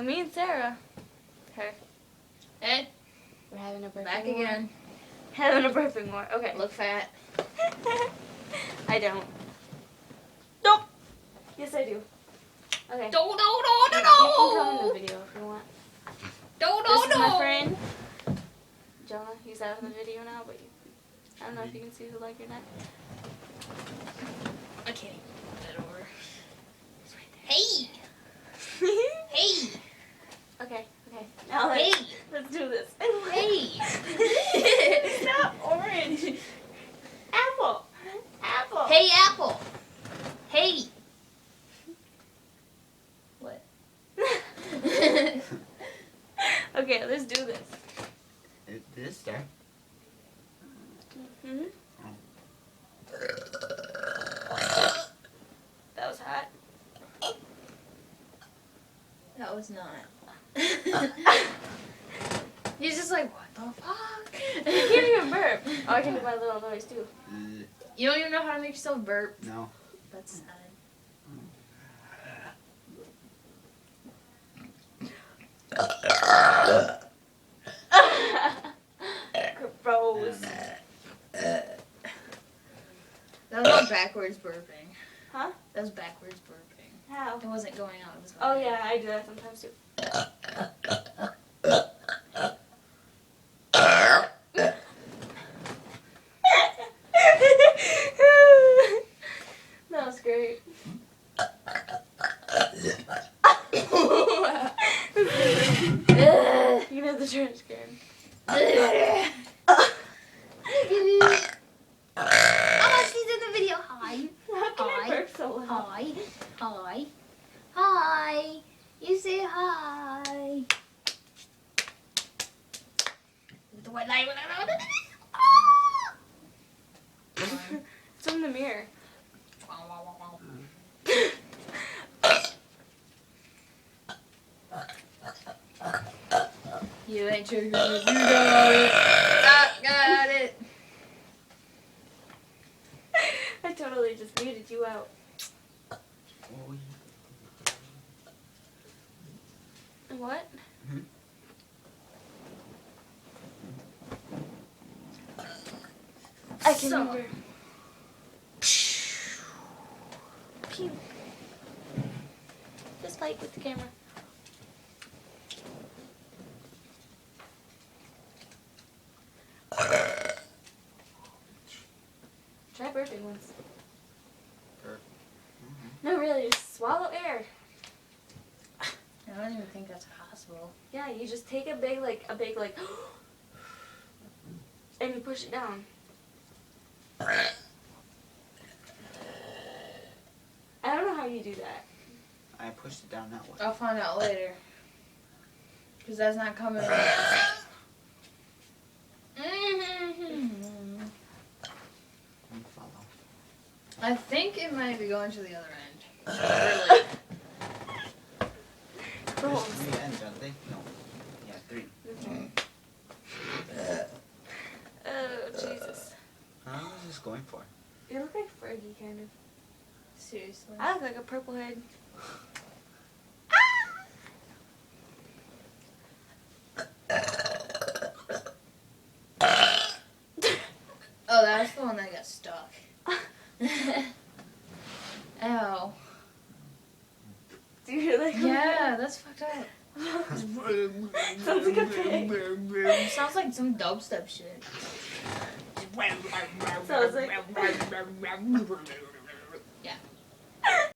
So me and Sarah. Okay. Hey, We're having a burping back war. again. Having a burping war. Okay. Look fat. I don't. Nope. Yes, I do. Okay. No. You can come in the video if you want. No. This is my friend, Jonah. He's out of the video now, but I don't know if you can see the leg or not. I can't even put that over. It's right there. Hey. Hey. Okay. Now let's do this. Hey. Stop, orange. Apple. Hey, Apple. Hey. What? Okay, let's do this. Did it start? Mm-hmm. That was hot. That was not. He's just like, what the fuck? You can't even burp. Oh, I can do my little noise too. You don't even know how to make yourself burp. No. That's sad. Gross. That was not backwards burping. Huh? That was backwards burping. How? It wasn't going out. It was going Oh in. yeah, I do that sometimes too. That was great. You know the trash can. Oh, she's in the video. Hi. How can I Hi. burp so loud? Hi. Hi. Hi. You say hi. The white light. It's in the mirror. You ain't triggered. You got it. I got it. I totally just muted you out. Oh, What? I can So- remember. Pew. Just like with the camera. Try burping once. Burp. No, really, just swallow air. I don't even think that's possible. Yeah, you just take a big like, and you push it down. I don't know how you do that. I pushed it down that way. I'll find out later. Because that's not coming. You fall off. I think it might be going to the other end. Really? There's 3 ends, aren't they? No. Yeah, 3. Oh, Jesus. How long is this going for? You look like Fergie, kind of. Seriously. I look like a purple head. Oh, that's the one that got stuck. Ow. Do you hear that? Yeah, that's fucked up. Sounds like a pig. Sounds like some dubstep shit. Sounds like...